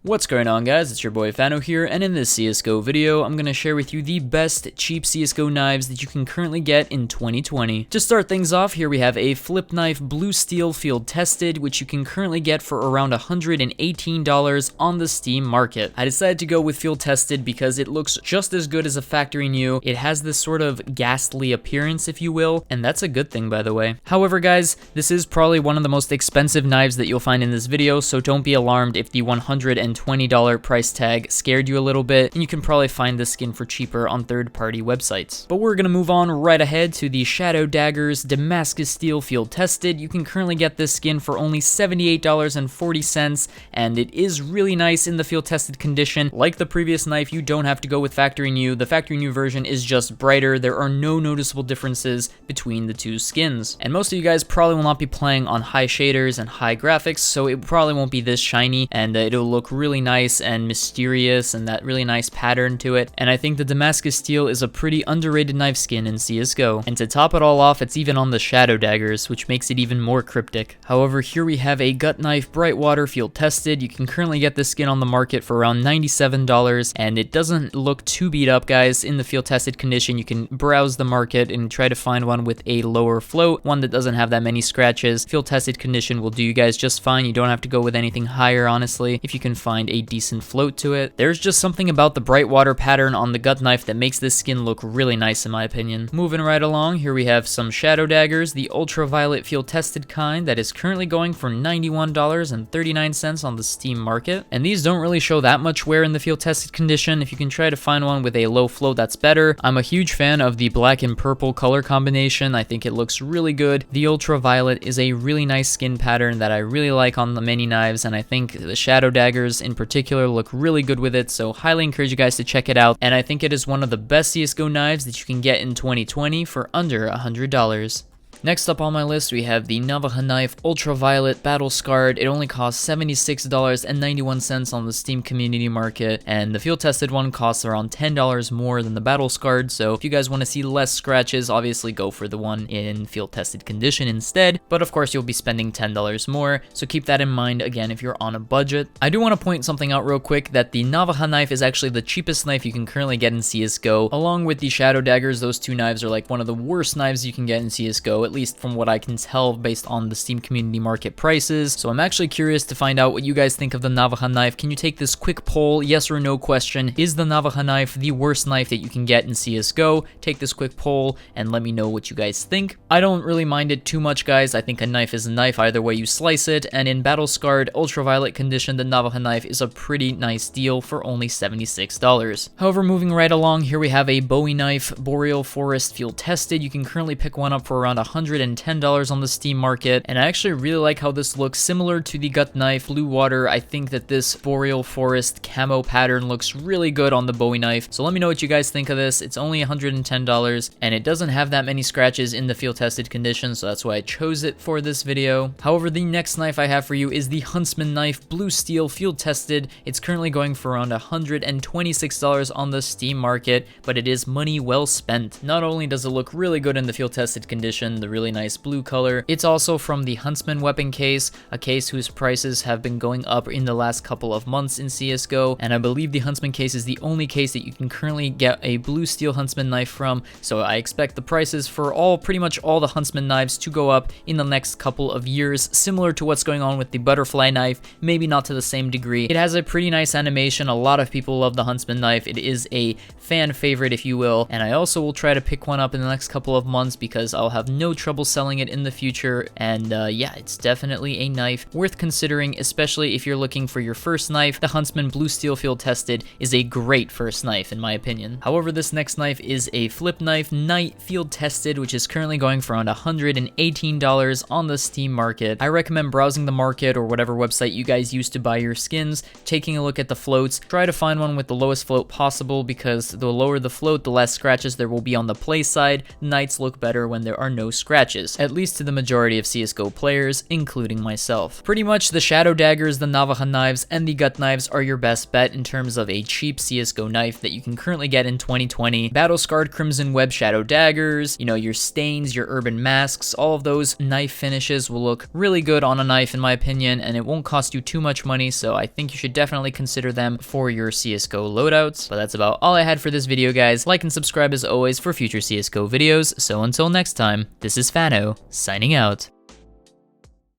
What's going on, guys? It's your boy Fano here, and in this CSGO video, I'm going to share with you the best cheap CSGO knives that you can currently get in 2020. To start things off, here we have a flip knife blue steel field tested, which you can currently get for around $118 on the Steam market. I decided to go with field tested because it looks just as good as a factory new. It has this sort of ghastly appearance, if you will, and that's a good thing, by the way. However, guys, this is probably one of the most expensive knives that you'll find in this video, so don't be alarmed if the $120 price tag scared you a little bit, and you can probably find this skin for cheaper on third-party websites. But we're gonna move on right ahead to the Shadow Daggers Damascus Steel Field Tested. You can currently get this skin for only $78.40, and it is really nice in the field tested condition. Like the previous knife, you don't have to go with factory new. The factory new version is just brighter. There are no noticeable differences between the two skins. And most of you guys probably will not be playing on high shaders and high graphics, so it probably won't be this shiny, and it'll look really nice and mysterious and that really nice pattern to it. And I think the Damascus Steel is a pretty underrated knife skin in CSGO. And to top it all off, it's even on the Shadow Daggers, which makes it even more cryptic. However, here we have a gut knife Brightwater field tested. You can currently get this skin on the market for around $97, and it doesn't look too beat up, guys. In the field tested condition, you can browse the market and try to find one with a lower float, one that doesn't have that many scratches. Field tested condition will do you guys just fine. You don't have to go with anything higher, honestly, if you can find a decent float to it. There's just something about the Brightwater pattern on the gut knife that makes this skin look really nice in my opinion. Moving right along, here we have some Shadow Daggers, the ultraviolet field tested kind that is currently going for $91.39 on the Steam market. And these don't really show that much wear in the field tested condition. If you can try to find one with a low float, that's better. I'm a huge fan of the black and purple color combination. I think it looks really good. The ultraviolet is a really nice skin pattern that I really like on the mini knives, and I think the Shadow Daggers in particular look really good with it, so highly encourage you guys to check it out. And I think it is one of the best CSGO knives that you can get in 2020 for under $100. Next up on my list, we have the Navaja knife Ultraviolet Battle Scarred. It only costs $76.91 on the Steam community market, and the field tested one costs around $10 more than the Battle Scarred, so if you guys want to see less scratches, obviously go for the one in field tested condition instead, but of course you'll be spending $10 more, so keep that in mind again if you're on a budget. I do want to point something out real quick, that the Navaja knife is actually the cheapest knife you can currently get in CSGO. Along with the Shadow Daggers, those two knives are like one of the worst knives you can get in CSGO, at least from what I can tell based on the Steam community market prices. So I'm actually curious to find out what you guys think of the Navaja knife. Can you take this quick poll, yes or no question? Is the Navaja knife the worst knife that you can get in CSGO? Take this quick poll and let me know what you guys think. I don't really mind it too much, guys. I think a knife is a knife either way you slice it, and in battle scarred ultraviolet condition, the Navaja knife is a pretty nice deal for only $76. However, moving right along, here we have a Bowie knife boreal forest field tested. You can currently pick one up for around $110 on the Steam market, and I actually really like how this looks similar to the gut knife Blue Water. I think that this boreal forest camo pattern looks really good on the Bowie knife, so let me know what you guys think of this. It's only $110, and it doesn't have that many scratches in the field tested condition, so that's why I chose it for this video. However, the next knife I have for you is the Huntsman knife blue steel field tested. It's currently going for around $126 on the Steam market, but it is money well spent. Not only does it look really good in the field tested condition, the really nice blue color, it's also from the Huntsman weapon case, a case whose prices have been going up in the last couple of months in CSGO, and I believe the Huntsman case is the only case that you can currently get a blue steel Huntsman knife from, so I expect the prices for pretty much all the Huntsman knives to go up in the next couple of years, similar to what's going on with the butterfly knife, maybe not to the same degree. It has a pretty nice animation. A lot of people love the Huntsman knife. It is a fan favorite, if you will, and I also will try to pick one up in the next couple of months because I'll have no trouble selling it in the future. And yeah, it's definitely a knife worth considering, especially if you're looking for your first knife. The Huntsman blue steel field tested is a great first knife in my opinion. However, this next knife is a flip knife Knight field tested, which is currently going for around $118 on the Steam market. I recommend browsing the market or whatever website you guys use to buy your skins, taking a look at the floats. Try to find one with the lowest float possible, because the lower the float, the less scratches there will be on the play side. Knights look better when there are no scratches scratches, at least to the majority of CSGO players, including myself. Pretty much the shadow daggers, the Navaja knives, and the gut knives are your best bet in terms of a cheap CSGO knife that you can currently get in 2020. Battle scarred crimson web shadow daggers, you know, your stains, your urban masks, all of those knife finishes will look really good on a knife in my opinion, and it won't cost you too much money, so I think you should definitely consider them for your CSGO loadouts. But that's about all I had for this video, guys. Like and subscribe as always for future CSGO videos, so until next time, this is Fano, signing out.